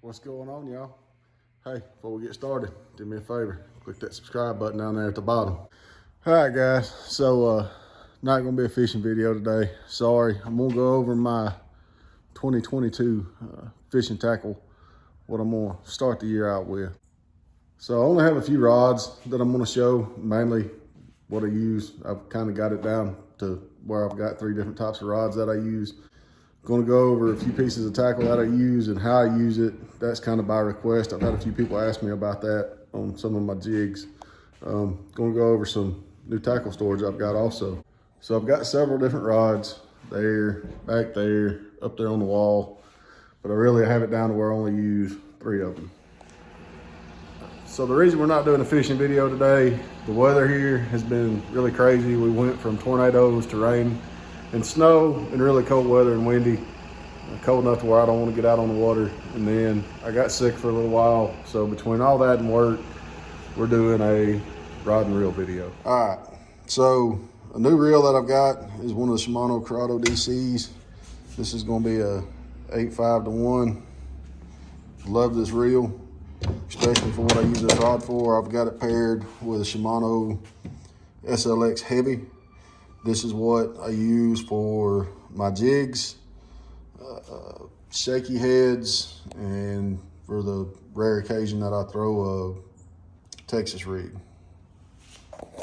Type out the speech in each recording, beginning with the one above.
What's going on, y'all? Hey, before we get started, do me a favor, click that subscribe button down there at the bottom. All right, guys, so not gonna be a fishing video today. Sorry, I'm gonna go over my 2022 fishing tackle, what I'm gonna start the year out with. So I only have a few rods that I'm gonna show, mainly what I use. I've kind of got it down to where I've got 3 different types of rods that I use. Going to go over a few pieces of tackle that I use and how I use it. That's kind of by request. I've had a few people ask me about that on some of my jigs. Going to go over some new tackle storage I've got also. So I've got several different rods there, back there, up there on the wall, but I really have it down to where I only use 3 of them. So the reason we're not doing a fishing video today, the weather here has been really crazy. We went from tornadoes to rain and snow and really cold weather and windy. Cold enough to where I don't want to get out on the water. And then I got sick for a little while. So between all that and work, we're doing a rod and reel video. All right, so a new reel that I've got is one of the Shimano Corrado DCs. This is gonna be a 8.5-to-1. Love this reel, especially for what I use this rod for. I've got it paired with a Shimano SLX Heavy. This is what I use for my jigs, shaky heads, and for the rare occasion that I throw a Texas rig. All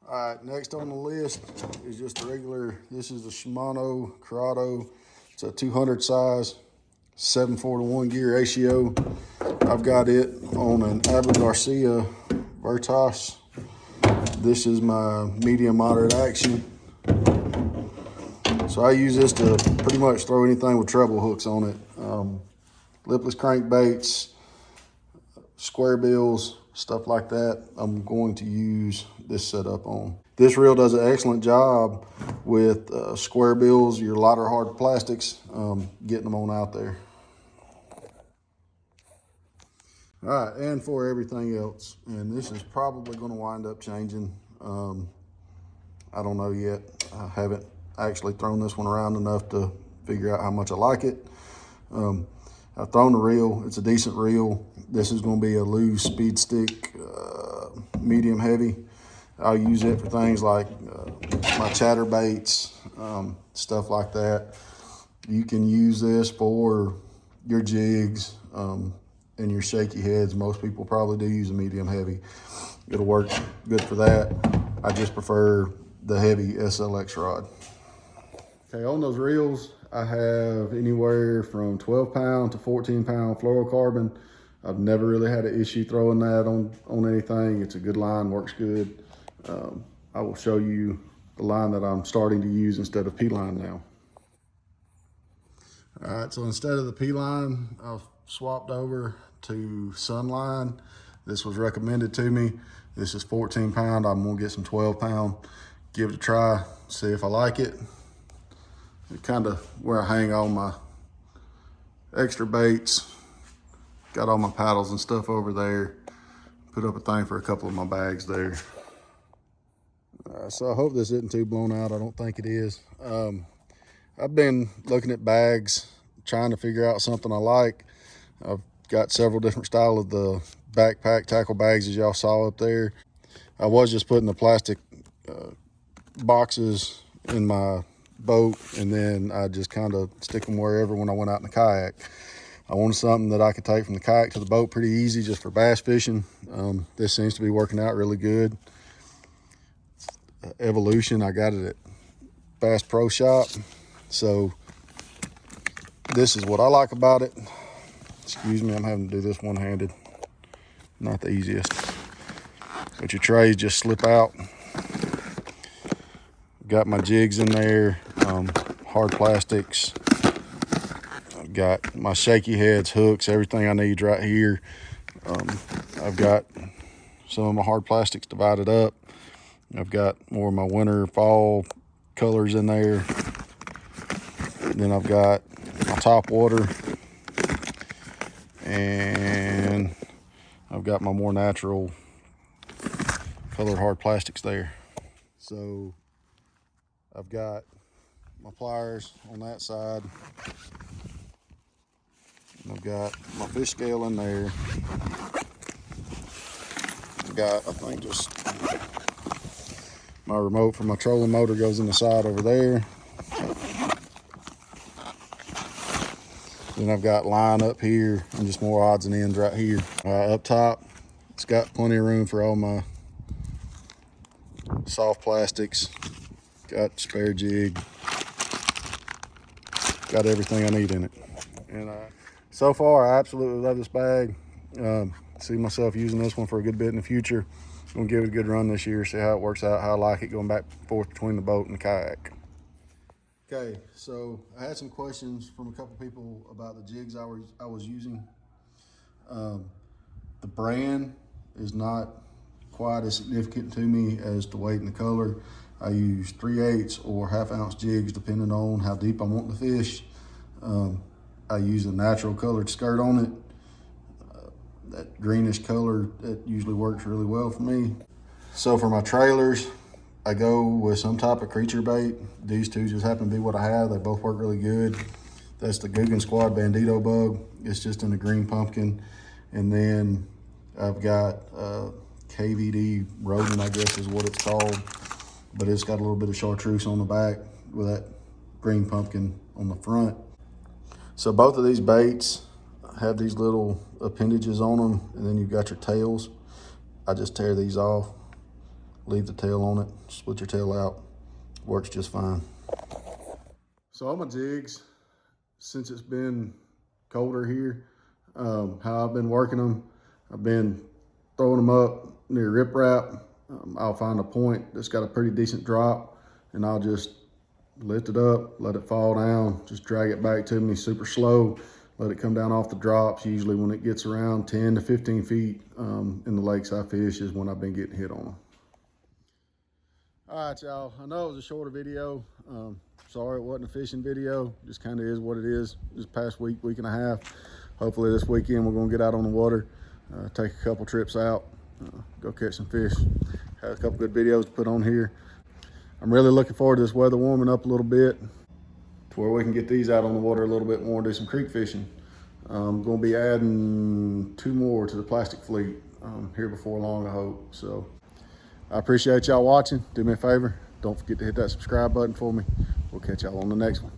right, next on the list is just a regular, this is the Shimano Corrado. It's a 200 size, 7/4-to-1 gear ratio. I've got it on an Abu Garcia Vertas. This is my medium moderate action. So I use this to pretty much throw anything with treble hooks on it. Lipless crankbaits, square bills, stuff like that. I'm going to use this setup on. This reel does an excellent job with square bills, your lighter hard plastics, getting them on out there. All right, and for everything else, and this is probably going to wind up changing. I don't know yet. I haven't actually thrown this one around enough to figure out how much I like it. I've thrown the reel. It's a decent reel. This is going to be a loose speed stick, medium heavy. I'll use it for things like my chatterbaits, stuff like that. You can use this for your jigs, and your shaky heads. Most people probably do use a medium heavy. It'll work good for that. I just prefer the heavy SLX rod. Okay, on those reels, I have anywhere from 12-pound to 14-pound fluorocarbon. I've never really had an issue throwing that on anything. It's a good line, works good. I will show you the line that I'm starting to use instead of P-line now. All right, so instead of the P-line, I've swapped over to Sunline. This was recommended to me. This is 14-pound. I'm gonna get some 12-pound, give it a try, see if I like it. It's kind of where I hang all my extra baits. Got all my paddles and stuff over there. Put up a thing for a couple of my bags there. So I hope this isn't too blown out. I don't think it is. I've been looking at bags, trying to figure out something I like. I've got several different styles of the backpack tackle bags as y'all saw up there. I was just putting the plastic boxes in my boat, and then I just kind of stick them wherever when I went out in the kayak. I wanted something that I could take from the kayak to the boat pretty easy just for bass fishing. This seems to be working out really good. Evolution, I got it at Bass Pro Shop. So this is what I like about it. Excuse me, I'm having to do this one-handed. Not the easiest. But your trays just slip out. Got my jigs in there, hard plastics. I've got my shaky heads, hooks, everything I need right here. I've got some of my hard plastics divided up. I've got more of my winter, fall colors in there. Then I've got my top water. And I've got my more natural colored hard plastics there. So I've got my pliers on that side. I've got my fish scale in there. I've got, I think, just my remote for my trolling motor goes in the side over there. Then I've got line up here and just more odds and ends right here. Up top, it's got plenty of room for all my soft plastics. Got spare jig. Got everything I need in it. And so far, I absolutely love this bag. See myself using this one for a good bit in the future. I'm gonna give it a good run this year, see how it works out, how I like it going back and forth between the boat and the kayak. Okay, so I had some questions from a couple people about the jigs I was using. The brand is not quite as significant to me as the weight and the color. I use 3/8 or 1/2 ounce jigs depending on how deep I want the fish. I use a natural colored skirt on it. That greenish color, that usually works really well for me. So for my trailers, I go with some type of creature bait. These two just happen to be what I have. They both work really good. That's the Guggen Squad Bandito bug. It's just in the green pumpkin. And then I've got KVD rodent, I guess is what it's called. But it's got a little bit of chartreuse on the back with that green pumpkin on the front. So both of these baits have these little appendages on them, and then you've got your tails. I just tear these off, leave the tail on it, split your tail out, works just fine. So all my jigs, since it's been colder here, how I've been working them, I've been throwing them up near riprap. I'll find a point that's got a pretty decent drop, and I'll just lift it up, let it fall down, just drag it back to me super slow, let it come down off the drops. Usually when it gets around 10 to 15 feet in the lakes I fish is when I've been getting hit on them. All right, y'all, I know it was a shorter video. Sorry it wasn't a fishing video, just kind of is what it is. This past week and a half. Hopefully this weekend we're gonna get out on the water, take a couple trips out, go catch some fish. Had a couple good videos to put on here. I'm really looking forward to this weather warming up a little bit to where we can get these out on the water a little bit more and do some creek fishing. I'm gonna be adding 2 more to the plastic fleet here before long, I hope. So I appreciate y'all watching. Do me a favor, don't forget to hit that subscribe button for me. We'll catch y'all on the next one.